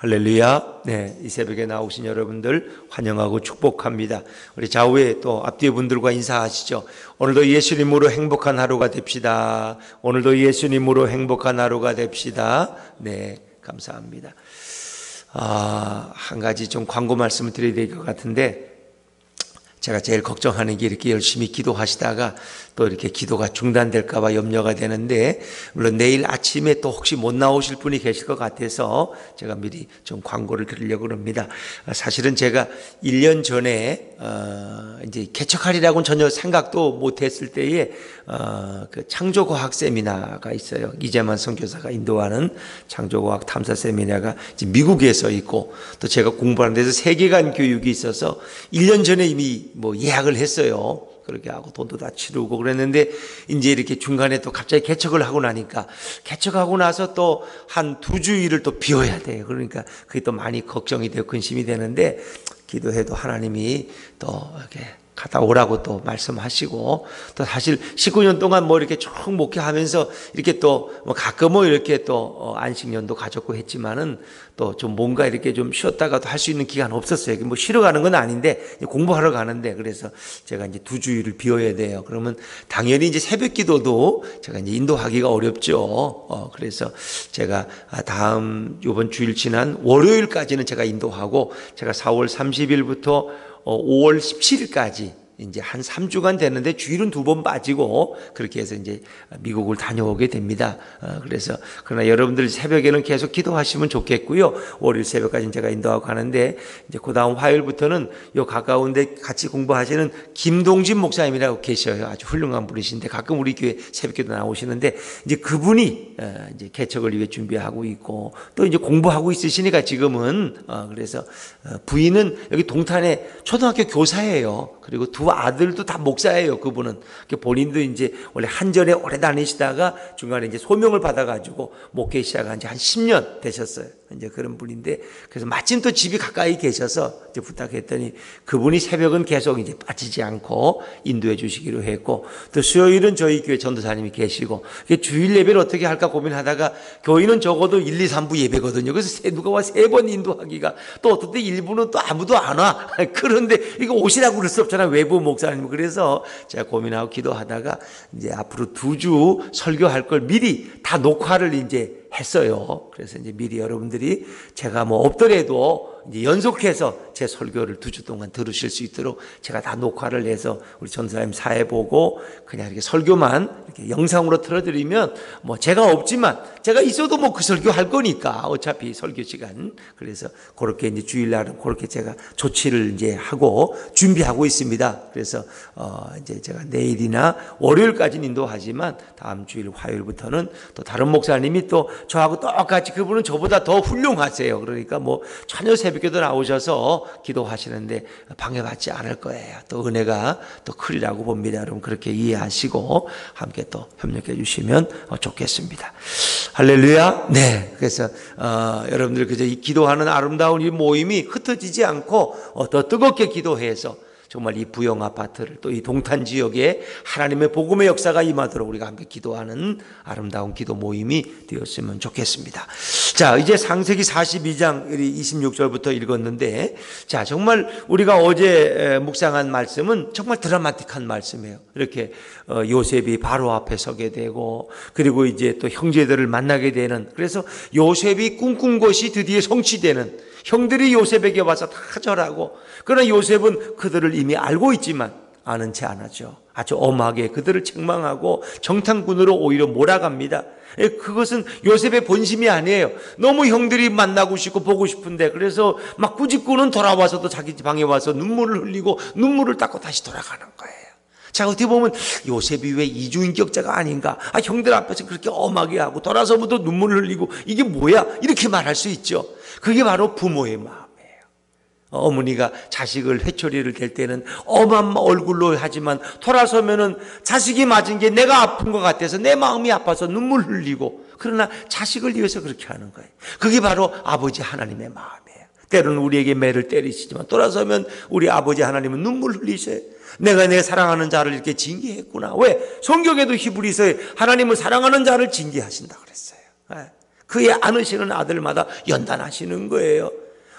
할렐루야. 네, 이 새벽에 나오신 여러분들 환영하고 축복합니다. 우리 좌우에 또 앞뒤에 분들과 인사하시죠. 오늘도 예수님으로 행복한 하루가 됩시다. 오늘도 예수님으로 행복한 하루가 됩시다. 네, 감사합니다. 한 가지 좀 광고 말씀을 드려야 될 것 같은데, 제가 제일 걱정하는 게 이렇게 열심히 기도하시다가 또 이렇게 기도가 중단될까봐 염려가 되는데, 물론 내일 아침에 또 혹시 못 나오실 분이 계실 것 같아서 제가 미리 좀 광고를 드리려고 합니다. 사실은 제가 1년 전에 이제 개척하리라고는 전혀 생각도 못했을 때에 그 창조과학 세미나가 있어요. 이재만 선교사가 인도하는 창조과학 탐사 세미나가 이제 미국에서 있고, 또 제가 공부하는 데서 세계관 교육이 있어서 1년 전에 이미 뭐 예약을 했어요. 그렇게 하고 돈도 다 치르고 그랬는데, 이제 이렇게 중간에 또 갑자기 개척을 하고 나니까, 개척하고 나서 또 한 2주일을 또 비워야 돼요. 그러니까 그게 또 많이 걱정이 되고 근심이 되는데, 기도해도 하나님이 또 이렇게 갔다 오라고 또 말씀하시고, 또 사실 19년 동안 뭐 이렇게 쭉 목회하면서 이렇게 또 뭐 가끔은 이렇게 또 안식년도 가졌고 했지만은, 또 좀 뭔가 이렇게 좀 쉬었다가도 할 수 있는 기간 없었어요. 뭐 쉬러 가는 건 아닌데 공부하러 가는데, 그래서 제가 이제 2주일을 비워야 돼요. 그러면 당연히 이제 새벽 기도도 제가 이제 인도하기가 어렵죠. 그래서 제가 요번 주일 지난 월요일까지는 제가 인도하고, 제가 4월 30일부터 5월 17일까지 이제 한 3주간 됐는데 주일은 2번 빠지고, 그렇게 해서 이제 미국을 다녀오게 됩니다. 그래서 그러나 여러분들 새벽에는 계속 기도하시면 좋겠고요. 월요일 새벽까지 제가 인도하고 가는데, 이제 그 다음 화요일부터는 요 가까운데 같이 공부하시는 김동진 목사님이라고 계셔요. 아주 훌륭한 분이신데 가끔 우리 교회 새벽기도 나오시는데, 이제 그분이 이제 개척을 위해 준비하고 있고, 또 이제 공부하고 있으시니까 지금은 그래서 부인은 여기 동탄에 초등학교 교사예요. 그리고 2 아들도 다 목사예요. 그분은 본인도 이제 원래 한전에 오래 다니시다가 중간에 이제 소명을 받아가지고 목회 시작한 지 한 10년 되셨어요. 이제 그런 분인데, 그래서 마침 또 집이 가까이 계셔서 이제 부탁했더니 그분이 새벽은 계속 이제 빠지지 않고 인도해 주시기로 했고, 또 수요일은 저희 교회 전도사님이 계시고, 주일 예배를 어떻게 할까 고민하다가, 교회는 적어도 1, 2, 3부 예배거든요. 그래서 누가 와 3번 인도하기가, 또 어떤 때 일부는 또 아무도 안 와. 그런데 이거 오시라고 그럴 수 없잖아요, 외부 목사님. 그래서 제가 고민하고 기도하다가 이제 앞으로 2주 설교할 걸 미리 다 녹화를 이제 했어요. 그래서 이제 미리 여러분들이 제가 뭐 없더라도 이제 연속해서 제 설교를 2주 동안 들으실 수 있도록 제가 다 녹화를 해서 우리 전사님 사회 보고 그냥 이렇게 설교만 이렇게 영상으로 틀어드리면, 뭐 제가 없지만 제가 있어도 뭐 그 설교 할 거니까 어차피 설교 시간. 그래서 그렇게 이제 주일날은 그렇게 제가 조치를 이제 하고 준비하고 있습니다. 그래서 이제 제가 내일이나 월요일까지는 인도하지만 다음 주일 화요일부터는 또 다른 목사님이 또 저하고 똑같이, 그분은 저보다 더 훌륭하세요. 그러니까 뭐 전혀 새벽에도 나오셔서 기도하시는데 방해받지 않을 거예요. 또 은혜가 또 크리라고 봅니다. 여러분 그렇게 이해하시고 함께 또 협력해 주시면 좋겠습니다. 할렐루야. 네, 그래서 여러분들 그저 이 기도하는 아름다운 이 모임이 흩어지지 않고 더 뜨겁게 기도해서 정말 이 부영 아파트를, 또 이 동탄 지역에 하나님의 복음의 역사가 임하도록 우리가 함께 기도하는 아름다운 기도 모임이 되었으면 좋겠습니다. 자, 이제 창세기 42장 26절부터 읽었는데, 자, 정말 우리가 어제 묵상한 말씀은 정말 드라마틱한 말씀이에요. 이렇게 요셉이 바로 앞에 서게 되고, 그리고 이제 또 형제들을 만나게 되는, 그래서 요셉이 꿈꾼 것이 드디어 성취되는, 형들이 요셉에게 와서 다 절하고, 그러나 요셉은 그들을 이미 알고 있지만 아는 채 안 하죠. 아주 엄하게 그들을 책망하고 정탐꾼으로 오히려 몰아갑니다. 그것은 요셉의 본심이 아니에요. 너무 형들이 만나고 싶고 보고 싶은데, 그래서 막 꾸짖고는 돌아와서도 자기 방에 와서 눈물을 흘리고 눈물을 닦고 다시 돌아가는 거예요. 자, 어떻게 보면 요셉이 왜 이중인격자가 아닌가? 형들 앞에서 그렇게 엄하게 하고 돌아서면도 눈물을 흘리고 이게 뭐야? 이렇게 말할 수 있죠. 그게 바로 부모의 마음이에요. 어머니가 자식을 회초리를 댈 때는 엄한 얼굴로 하지만 돌아서면은 자식이 맞은 게 내가 아픈 것 같아서 내 마음이 아파서 눈물 흘리고, 그러나 자식을 위해서 그렇게 하는 거예요. 그게 바로 아버지 하나님의 마음이에요. 때로는 우리에게 매를 때리시지만 돌아서면 우리 아버지 하나님은 눈물 흘리셔요. 내가 내 사랑하는 자를 이렇게 징계했구나. 왜? 성경에도 히브리서에 하나님은 사랑하는 자를 징계하신다 그랬어요. 그의 안으시는 아들마다 연단하시는 거예요.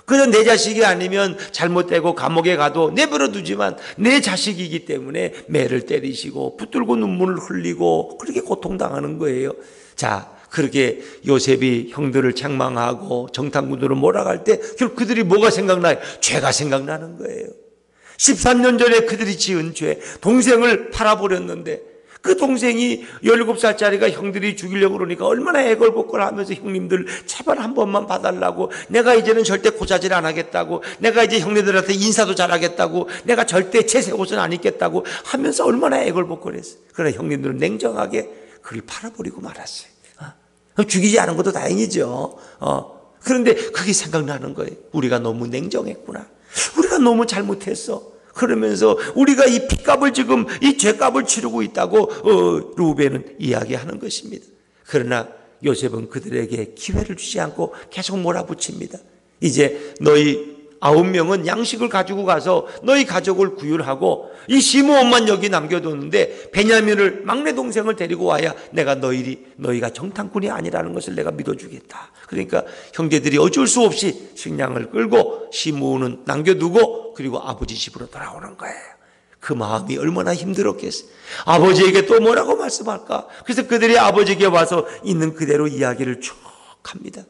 그저 내 자식이 아니면 잘못되고 감옥에 가도 내버려 두지만 내 자식이기 때문에 매를 때리시고 붙들고 눈물을 흘리고 그렇게 고통당하는 거예요. 자, 그렇게 요셉이 형들을 책망하고 정탐꾼들을 몰아갈 때 결국 그들이 뭐가 생각나요? 죄가 생각나는 거예요. 13년 전에 그들이 지은 죄, 동생을 팔아버렸는데 그 동생이 17살짜리가 형들이 죽이려고 그러니까 얼마나 애걸복걸 하면서 형님들 제발 한 번만 봐달라고, 내가 이제는 절대 고자질 안 하겠다고, 내가 이제 형님들한테 인사도 잘하겠다고, 내가 절대 채색 옷은 안 입겠다고 하면서 얼마나 애걸복걸했어요. 그러나 형님들은 냉정하게 그를 팔아버리고 말았어요. 죽이지 않은 것도 다행이죠. 그런데 그게 생각나는 거예요. 우리가 너무 냉정했구나. 우리가 너무 잘못했어. 그러면서 우리가 이 핏값을 지금 이 죄값을 치르고 있다고 루벤은 이야기하는 것입니다. 그러나 요셉은 그들에게 기회를 주지 않고 계속 몰아붙입니다. 이제 너희 9명은 양식을 가지고 가서 너희 가족을 구휼하고 이 시므온만 여기 남겨뒀는데 베냐민을 막내 동생을 데리고 와야 내가 너희가 정탐꾼이 아니라는 것을 내가 믿어주겠다. 그러니까 형제들이 어쩔 수 없이 식량을 끌고 시므온은 남겨두고 그리고 아버지 집으로 돌아오는 거예요. 그 마음이 얼마나 힘들었겠어요. 아버지에게 또 뭐라고 말씀할까? 그래서 그들이 아버지에게 와서 있는 그대로 이야기를 쭉 합니다.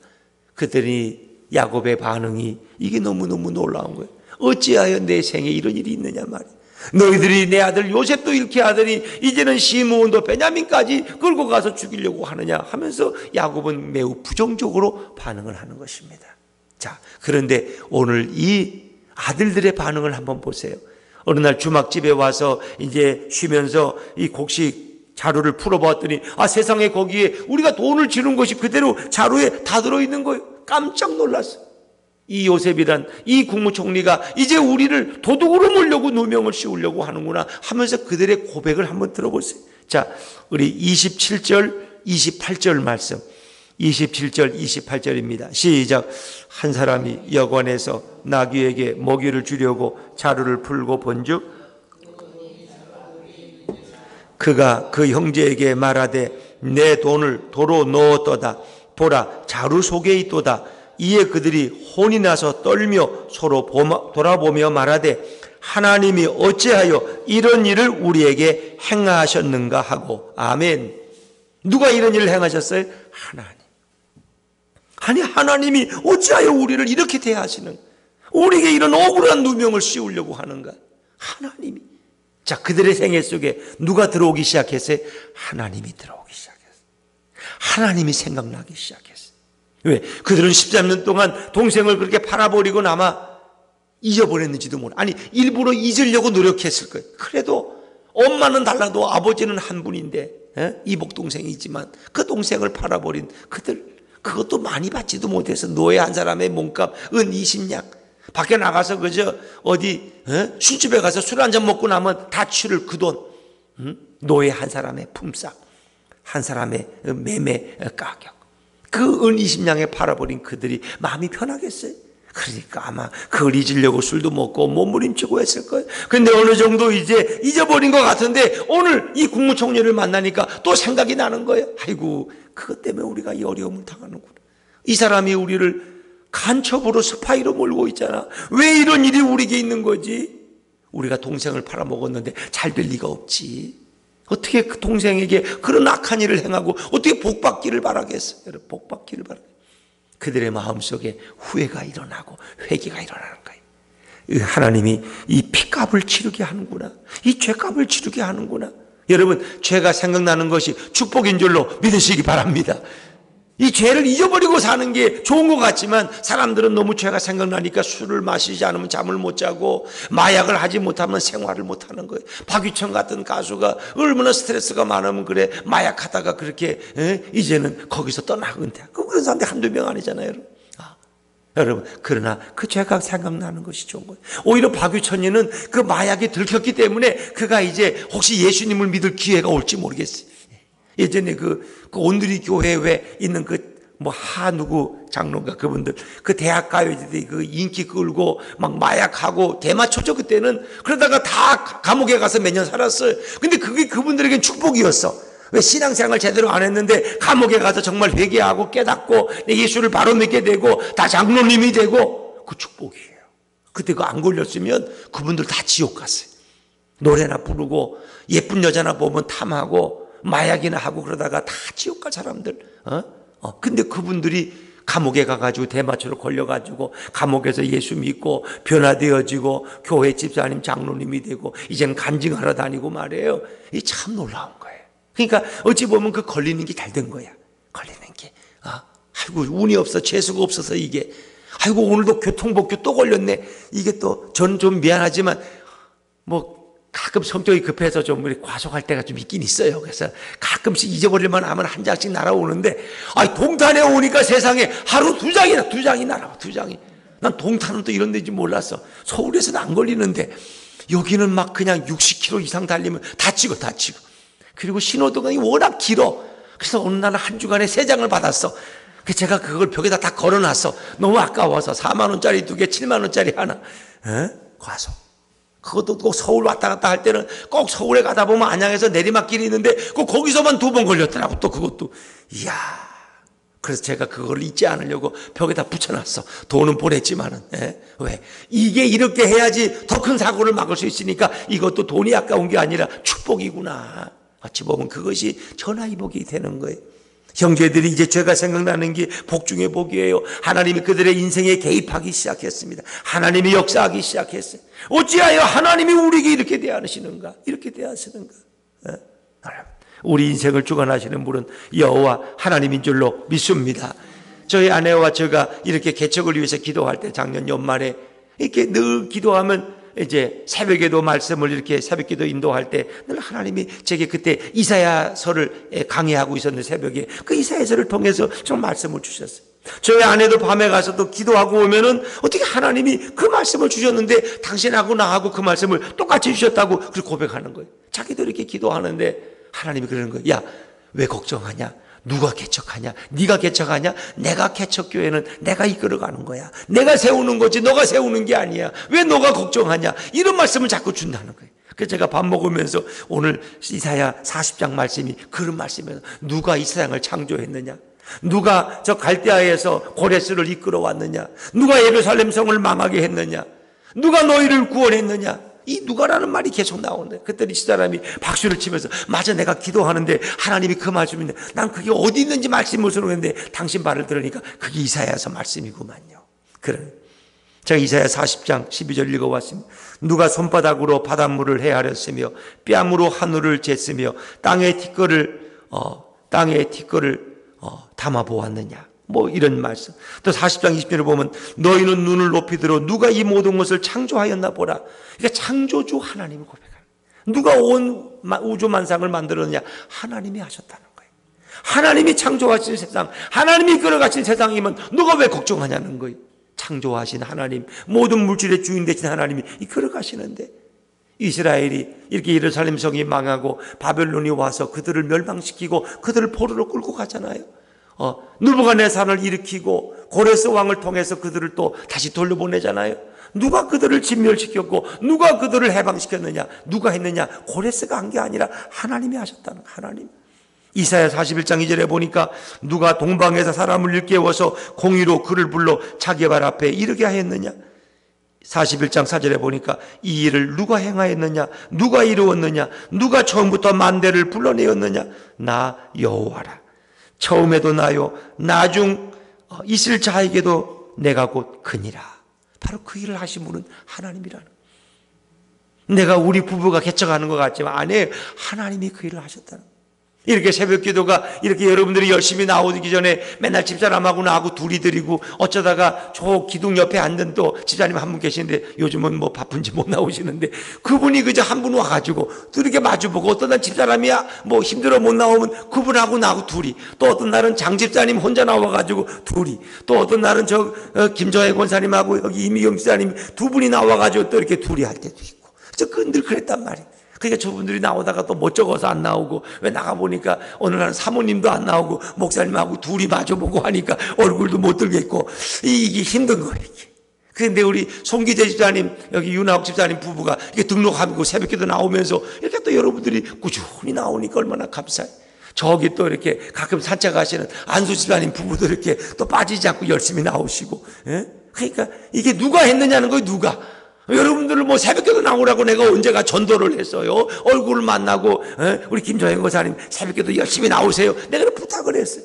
그들이 야곱의 반응이 이게 너무너무 놀라운 거예요. 어찌하여 내 생에 이런 일이 있느냐 말이에요. 너희들이 내 아들 요셉도 잃게 하더니 이제는 시므온도 베냐민까지 끌고 가서 죽이려고 하느냐 하면서 야곱은 매우 부정적으로 반응을 하는 것입니다. 자, 그런데 오늘 이 아들들의 반응을 한번 보세요. 어느 날 주막집에 와서 이제 쉬면서 이 곡식 자루를 풀어보았더니 세상에 거기에 우리가 돈을 지른 것이 그대로 자루에 다 들어있는 거예요. 깜짝 놀랐어요. 이 요셉이란 이 국무총리가 이제 우리를 도둑으로 몰려고 누명을 씌우려고 하는구나 하면서 그들의 고백을 한번 들어보세요. 자, 우리 27절 28절 말씀, 27절 28절입니다 시작. 한 사람이 여관에서 나귀에게 먹이를 주려고 자루를 풀고 본즉 그가 그 형제에게 말하되 내 돈을 도로 넣었도다. 보라, 자루 속에 있도다. 이에 그들이 혼이 나서 떨며 서로 돌아보며 말하되 하나님이 어찌하여 이런 일을 우리에게 행하셨는가 하고. 아멘. 누가 이런 일을 행하셨어요? 하나님. 아니, 하나님이 어찌하여 우리를 이렇게 대하시는, 우리에게 이런 억울한 누명을 씌우려고 하는가? 하나님이. 자, 그들의 생애 속에 누가 들어오기 시작했어요? 하나님이 들어오기 시작했어요. 하나님이 생각나기 시작했어요. 왜? 그들은 13년 동안 동생을 그렇게 팔아버리고 아마 잊어버렸는지도 몰라. 아니, 일부러 잊으려고 노력했을 거예요. 그래도 엄마는 달라도 아버지는 한 분인데 이복 동생이 있지만 그 동생을 팔아버린 그들, 그것도 많이 받지도 못해서 노예 한 사람의 몸값 은 20냥, 밖에 나가서 그저 어디 술집에 가서 술 한잔 먹고 나면 다 치를 그 돈, 노예 한 사람의 품삯, 한 사람의 매매 가격, 그 은 20냥에 팔아버린 그들이 마음이 편하겠어요? 그러니까 아마 그걸 잊으려고 술도 먹고 몸부림치고 했을 거예요. 근데 어느 정도 이제 잊어버린 것 같은데 오늘 이 국무총리를 만나니까 또 생각이 나는 거예요. 아이고, 그것 때문에 우리가 이 어려움을 당하는구나. 이 사람이 우리를 간첩으로 스파이로 몰고 있잖아. 왜 이런 일이 우리에게 있는 거지? 우리가 동생을 팔아먹었는데 잘 될 리가 없지. 어떻게 그 동생에게 그런 악한 일을 행하고 어떻게 복받기를 바라겠어요? 여러분, 복받기를 바라겠어요. 그들의 마음속에 후회가 일어나고 회개가 일어나는 거예요. 하나님이 이 피값을 치르게 하는구나. 이 죄값을 치르게 하는구나. 여러분, 죄가 생각나는 것이 축복인 줄로 믿으시기 바랍니다. 이 죄를 잊어버리고 사는 게 좋은 것 같지만 사람들은 너무 죄가 생각나니까 술을 마시지 않으면 잠을 못 자고 마약을 하지 못하면 생활을 못하는 거예요. 박유천 같은 가수가 얼마나 스트레스가 많으면 그래 마약하다가 그렇게 이제는 거기서 떠나고 은퇴. 그런 사람들 한두 명 아니잖아요, 여러분. 여러분, 그러나 그 죄가 생각나는 것이 좋은 거예요. 오히려 박유천이는 그 마약에 들켰기 때문에 그가 이제 혹시 예수님을 믿을 기회가 올지 모르겠어요. 예전에 그 온누리 교회에 있는 누구 장로인가 그분들, 그 대학 가요제들이 그 인기 끌고 막 마약하고 대마초죠, 그때는. 그러다가 다 감옥에 가서 몇 년 살았어요. 근데 그게 그분들에겐 축복이었어. 왜 신앙생활 제대로 안 했는데 감옥에 가서 정말 회개하고 깨닫고 내 예수를 바로 믿게 되고 다 장로님이 되고 그 축복이에요. 그때 그거 안 걸렸으면 그분들 다 지옥 갔어요. 노래나 부르고 예쁜 여자나 보면 탐하고 마약이나 하고 그러다가 다 지옥 갈 사람들. 근데 그분들이 감옥에 가가지고 대마초로 걸려가지고 감옥에서 예수 믿고 변화되어지고 교회 집사님 장로님이 되고 이제는 간증하러 다니고 말이에요. 이 참 놀라운 거예요. 그러니까 어찌 보면 그 걸리는 게 잘 된 거야. 걸리는 게. 아이고 운이 없어. 재수가 없어서 이게. 아이고 오늘도 교통법규 또 걸렸네. 이게 또 전 좀 미안하지만 뭐 가끔 성격이 급해서 좀 과속할 때가 좀 있긴 있어요. 그래서 가끔씩 잊어버릴만 하면 한 장씩 날아오는데, 동탄에 오니까 세상에 하루 두 장이 날아와, 두 장이. 난 동탄은 또 이런 데인지 몰랐어. 서울에서는 안 걸리는데, 여기는 막 그냥 60km 이상 달리면 다 찍어. 그리고 신호등이 워낙 길어. 그래서 어느 날 한 주간에 3장을 받았어. 그래서 제가 그걸 벽에다 다 걸어놨어. 너무 아까워서 4만원짜리 2개, 7만원짜리 하나. 과속. 그것도 꼭 서울 왔다 갔다 할 때는 꼭 서울에 가다 보면 안양에서 내리막길이 있는데 꼭 거기서만 2번 걸렸더라고. 또 그것도. 이야. 그래서 제가 그걸 잊지 않으려고 벽에다 붙여놨어. 돈은 보냈지만은. 왜? 이게 이렇게 해야지 더 큰 사고를 막을 수 있으니까 이것도 돈이 아까운 게 아니라 축복이구나. 어찌 보면 그것이 전화위복이 되는 거예요. 형제들이 이제 죄가 생각나는 게 복 중에 복이에요. 하나님이 그들의 인생에 개입하기 시작했습니다. 하나님이 역사하기 시작했어요. 어찌하여 하나님이 우리에게 이렇게 대하시는가? 이렇게 대하시는가? 우리 인생을 주관하시는 분은 여호와 하나님인 줄로 믿습니다. 저희 아내와 제가 이렇게 개척을 위해서 기도할 때 작년 연말에 이렇게 늘 기도하면 이제 새벽에도 말씀을 이렇게 새벽기도 인도할 때 늘 하나님이 제게 그때 이사야서를 강의하고 있었는데 새벽에 그 이사야서를 통해서 좀 말씀을 주셨어요. 저희 아내도 밤에 가서 또 기도하고 오면은 어떻게 하나님이 그 말씀을 주셨는데 당신하고 나하고 그 말씀을 똑같이 주셨다고 그렇게 고백하는 거예요. 자기도 이렇게 기도하는데 하나님이 그러는 거예요. 야, 왜 걱정하냐? 누가 개척하냐? 네가 개척하냐? 내가 개척교회는 내가 이끌어가는 거야. 내가 세우는 거지 너가 세우는 게 아니야. 왜 너가 걱정하냐? 이런 말씀을 자꾸 준다는 거예요. 그래서 제가 밥 먹으면서 오늘 이사야 40장 말씀이 그런 말씀이에요. 누가 이 세상을 창조했느냐? 누가 저 갈대아에서 고레스를 이끌어 왔느냐? 누가 예루살렘 성을 망하게 했느냐? 누가 너희를 구원했느냐? 이 누가라는 말이 계속 나오는데 그랬더니 이 사람이 박수를 치면서 맞아 내가 기도하는데 하나님이 그 말씀인데 난 그게 어디 있는지 말씀을 모르겠는데 당신 말을 들으니까 그게 이사야서 말씀이구만요. 그래. 제가 이사야 40장 12절 읽어왔습니다. 누가 손바닥으로 바닷물을 헤아렸으며 뺨으로 하늘을 쟀으며 땅의 티끌을 담아 보았느냐. 뭐 이런 말씀. 또 40장 20절을 보면 너희는 눈을 높이 들어 누가 이 모든 것을 창조하였나 보라. 그러니까 창조주 하나님을 고백하는 누가 온 우주 만상을 만들었느냐. 하나님이 하셨다는 거예요. 하나님이 창조하신 세상, 하나님이 끌어가신 세상이면 누가 왜 걱정하냐는 거예요. 창조하신 하나님, 모든 물질의 주인 되신 하나님이 끌어가시는데 이스라엘이 이렇게 예루살렘 성이 망하고 바벨론이 와서 그들을 멸망시키고 그들을 포로로 끌고 가잖아요. 느부갓네살을 일으키고 고레스 왕을 통해서 그들을 또 다시 돌려보내잖아요. 누가 그들을 진멸시켰고 누가 그들을 해방시켰느냐? 누가 했느냐? 고레스가 한 게 아니라 하나님이 하셨다는 하나님. 이사야 41장 2절에 보니까 누가 동방에서 사람을 일깨워서 공의로 그를 불러 자기 발 앞에 이르게 하였느냐? 41장 4절에 보니까 이 일을 누가 행하였느냐? 누가 이루었느냐? 누가 처음부터 만대를 불러내었느냐? 나 여호와라. 처음에도 나요 나중 있을 자에게도 내가 곧 그니라. 바로 그 일을 하신 분은 하나님이라는 거예요. 내가 우리 부부가 개척하는 것 같지만 아니에요. 하나님이 그 일을 하셨다는 거예요. 이렇게 새벽 기도가 이렇게 여러분들이 열심히 나오기 전에 맨날 집사람하고 나하고 둘이 드리고 어쩌다가 저 기둥 옆에 앉은 또 집사님 한 분 계시는데 요즘은 뭐 바쁜지 못 나오시는데 그분이 그저 한 분 와가지고 또 이렇게 마주보고 어떤 날 집사람이야 뭐 힘들어 못 나오면 그분하고 나하고 둘이 또 어떤 날은 장 집사님 혼자 나와가지고 둘이 또 어떤 날은 저 김정혜 권사님하고 여기 이미경 집사님 두 분이 나와가지고 또 이렇게 둘이 할 때도 있고 저 늘 그랬단 말이에요. 그러니까 저분들이 나오다가 또 못 적어서 안 나오고 왜 나가보니까 어느 날은 사모님도 안 나오고 목사님하고 둘이 마주보고 하니까 얼굴도 못 들겠고 이게 힘든 거예요. 그런데 우리 송기재 집사님 여기 윤하옥 집사님 부부가 이렇게 등록하고 새벽기도 나오면서 이렇게 또 여러분들이 꾸준히 나오니까 얼마나 감사해요. 저기 또 이렇게 가끔 산책하시는 안수 집사님 부부도 이렇게 또 빠지지 않고 열심히 나오시고, 예? 그러니까 이게 누가 했느냐는 거예요. 누가. 여러분들을 뭐 새벽기도 나오라고 내가 언제가 전도를 했어요. 얼굴을 만나고, 예? 우리 김정현 권사님 새벽기도 열심히 나오세요. 내가 부탁을 했어요.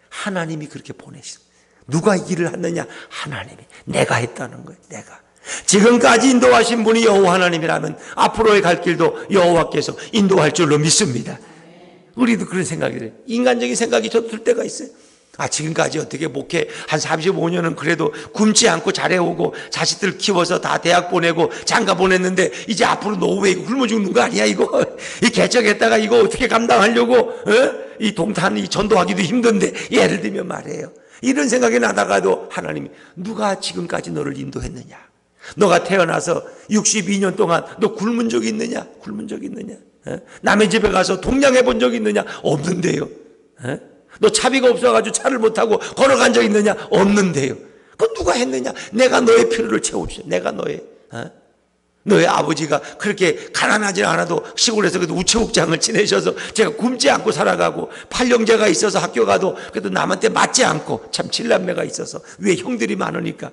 하나님이 그렇게 보내셨어요. 누가 이 일을 했느냐? 하나님이. 내가 했다는 거예요. 내가. 지금까지 인도하신 분이 여호와 하나님이라면 앞으로의 갈 길도 여호와께서 인도할 줄로 믿습니다. 우리도 그런 생각이 들어요. 인간적인 생각이 저도 들 때가 있어요. 지금까지 어떻게 목회 한 35년은 그래도 굶지 않고 잘해오고 자식들 키워서 다 대학 보내고 장가 보냈는데 이제 앞으로 노후에 굶어 죽는 거 아니야 이거? 이 개척했다가 이거 어떻게 감당하려고 이 동탄 이 전도하기도 힘든데 예를 들면 말이에요. 이런 생각이 나다가도 하나님이 누가 지금까지 너를 인도했느냐? 너가 태어나서 62년 동안 너 굶은 적이 있느냐? 굶은 적이 있느냐? 남의 집에 가서 동냥해 본 적이 있느냐? 없는데요. 너 차비가 없어가지고 차를 못 타고 걸어간 적 있느냐? 없는데요. 그건 누가 했느냐? 내가 너의 필요를 채워주죠. 내가 너의 아버지가 그렇게 가난하지 않아도 시골에서 그래도 우체국장을 지내셔서 제가 굶지 않고 살아가고 팔형제가 있어서 학교 가도 그래도 남한테 맞지 않고 참 칠남매가 있어서 위에 형들이 많으니까.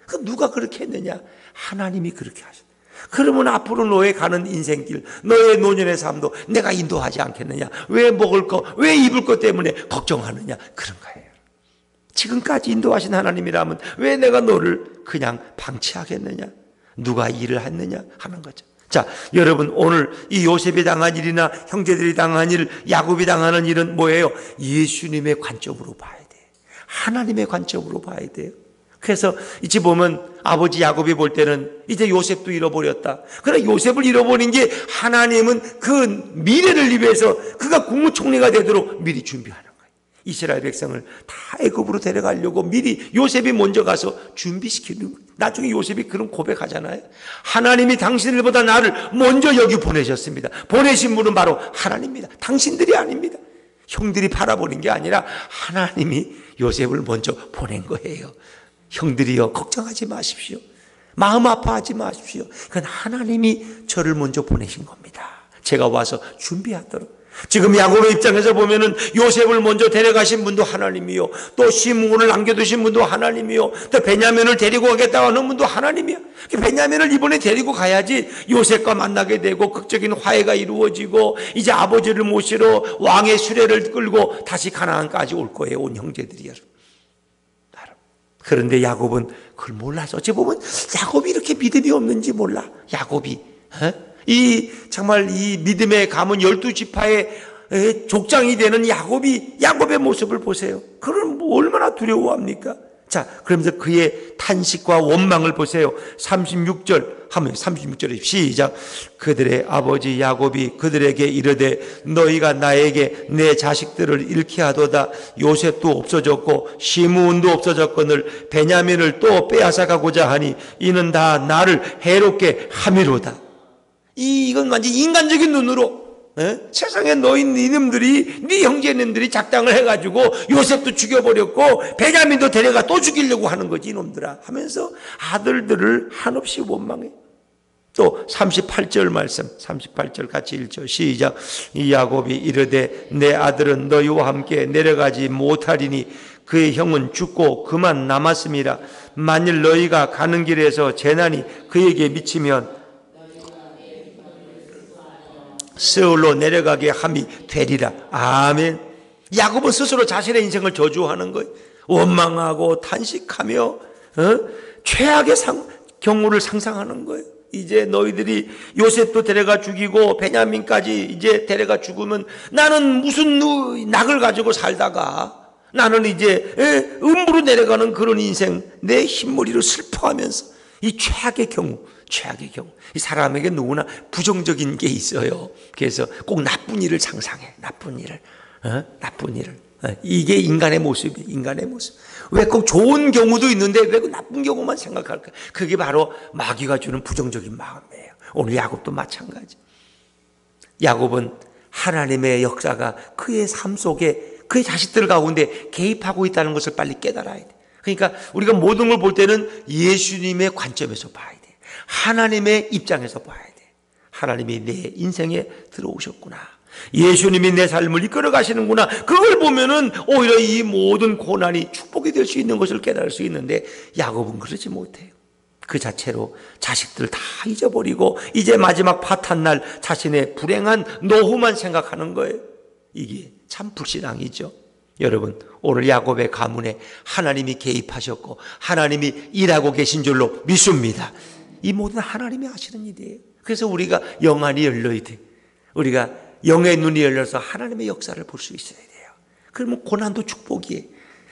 그 누가 그렇게 했느냐? 하나님이 그렇게 하셨다. 그러면 앞으로 너의 가는 인생길, 너의 노년의 삶도 내가 인도하지 않겠느냐? 왜 먹을 거, 왜 입을 것 때문에 걱정하느냐? 그런 거예요. 지금까지 인도하신 하나님이라면 왜 내가 너를 그냥 방치하겠느냐? 누가 일을 했느냐? 하는 거죠. 자, 여러분 오늘 이 요셉이 당한 일이나 형제들이 당한 일, 야곱이 당하는 일은 뭐예요? 예수님의 관점으로 봐야 돼요. 하나님의 관점으로 봐야 돼요. 그래서 이제 보면 아버지 야곱이 볼 때는 이제 요셉도 잃어버렸다. 그러나 요셉을 잃어버린 게 하나님은 그 미래를 위해서 그가 국무총리가 되도록 미리 준비하는 거예요. 이스라엘 백성을 다 애굽으로 데려가려고 미리 요셉이 먼저 가서 준비시키는 거예요. 나중에 요셉이 그런 고백하잖아요. 하나님이 당신들보다 나를 먼저 여기 보내셨습니다. 보내신 분은 바로 하나님입니다. 당신들이 아닙니다. 형들이 바라보는 게 아니라 하나님이 요셉을 먼저 보낸 거예요. 형들이여 걱정하지 마십시오. 마음 아파하지 마십시오. 그건 하나님이 저를 먼저 보내신 겁니다. 제가 와서 준비하도록. 지금 야곱의 입장에서 보면은 요셉을 먼저 데려가신 분도 하나님이요. 또 시므온을 남겨두신 분도 하나님이요. 또 베냐민을 데리고 가겠다고 하는 분도 하나님이요. 베냐민을 이번에 데리고 가야지 요셉과 만나게 되고 극적인 화해가 이루어지고 이제 아버지를 모시러 왕의 수레를 끌고 다시 가나안까지 올 거예요. 온 형제들이 여러분. 그런데 야곱은 그걸 몰라서 어찌 보면 야곱이 이렇게 믿음이 없는지 몰라. 야곱이 정말 이 믿음의 가문 12지파의 족장이 되는 야곱의 모습을 보세요. 그걸 얼마나 두려워합니까? 자, 그러면서 그의 탄식과 원망을 보세요. 36절 하면 36절에 시작. 그들의 아버지 야곱이 그들에게 이르되 너희가 나에게 내 자식들을 잃게 하도다. 요셉도 없어졌고 시므온도 없어졌거늘 베냐민을 또 빼앗아 가고자 하니 이는 다 나를 해롭게 함이로다. 이건 완전 인간적인 눈으로 세상에 너희님들이 네 형제님들이 작당을 해가지고 요셉도 죽여버렸고 베냐민도 데려가 또 죽이려고 하는 거지 이놈들아 하면서 아들들을 한없이 원망해. 또 38절 말씀 38절 같이 읽죠. 시작. 이 야곱이 이르되 내 아들은 너희와 함께 내려가지 못하리니 그의 형은 죽고 그만 남았음이라. 만일 너희가 가는 길에서 재난이 그에게 미치면 스올로 내려가게 함이 되리라. 아멘. 야곱은 스스로 자신의 인생을 저주하는 거예요. 원망하고 탄식하며 최악의 경우를 상상하는 거예요. 이제 너희들이 요셉도 데려가 죽이고 베냐민까지 이제 데려가 죽으면 나는 무슨 낙을 가지고 살다가 나는 이제 음부로 내려가는 그런 인생, 내 흰머리로 슬퍼하면서 이 최악의 경우 이 사람에게 누구나 부정적인 게 있어요. 그래서 꼭 나쁜 일을 상상해. 나쁜 일을. 이게 인간의 모습이에요. 인간의 모습. 왜 꼭 좋은 경우도 있는데 왜 그 나쁜 경우만 생각할까? 그게 바로 마귀가 주는 부정적인 마음이에요. 오늘 야곱도 마찬가지. 야곱은 하나님의 역사가 그의 삶 속에 그의 자식들 가운데 개입하고 있다는 것을 빨리 깨달아야 돼. 그러니까 우리가 모든 걸 볼 때는 예수님의 관점에서 봐야 돼. 하나님의 입장에서 봐야 돼. 하나님이 내 인생에 들어오셨구나. 예수님이 내 삶을 이끌어 가시는구나. 그걸 보면은 오히려 이 모든 고난이 축복이 될 수 있는 것을 깨달을 수 있는데 야곱은 그러지 못해요. 그 자체로 자식들 다 잊어버리고 이제 마지막 파탄날 자신의 불행한 노후만 생각하는 거예요. 이게 참 불신앙이죠. 여러분, 오늘 야곱의 가문에 하나님이 개입하셨고 하나님이 일하고 계신 줄로 믿습니다. 이 모든 하나님이 하시는 일이에요. 그래서 우리가 영안이 열려야 돼. 우리가 영의 눈이 열려서 하나님의 역사를 볼 수 있어야 돼요. 그러면 고난도 축복이에요.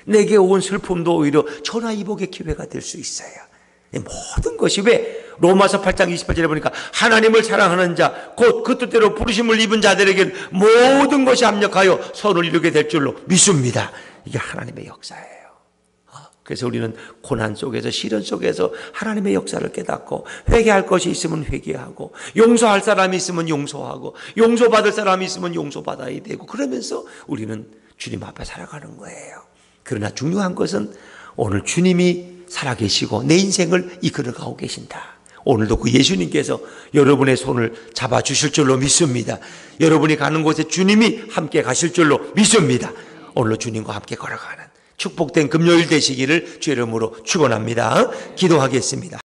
내게 온 슬픔도 오히려 전화위복의 기회가 될 수 있어요. 모든 것이 왜 로마서 8장 28절에 보니까 하나님을 사랑하는 자 곧 그 뜻대로 부르심을 입은 자들에게 모든 것이 합력하여 선을 이루게 될 줄로 믿습니다. 이게 하나님의 역사예요. 그래서 우리는 고난 속에서 시련 속에서 하나님의 역사를 깨닫고 회개할 것이 있으면 회개하고 용서할 사람이 있으면 용서하고 용서받을 사람이 있으면 용서받아야 되고 그러면서 우리는 주님 앞에 살아가는 거예요. 그러나 중요한 것은 오늘 주님이 살아계시고 내 인생을 이끌어가고 계신다. 오늘도 그 예수님께서 여러분의 손을 잡아주실 줄로 믿습니다. 여러분이 가는 곳에 주님이 함께 가실 줄로 믿습니다. 오늘도 주님과 함께 걸어가는 축복된 금요일 되시기를 주의 이름으로 축원합니다. 기도하겠습니다.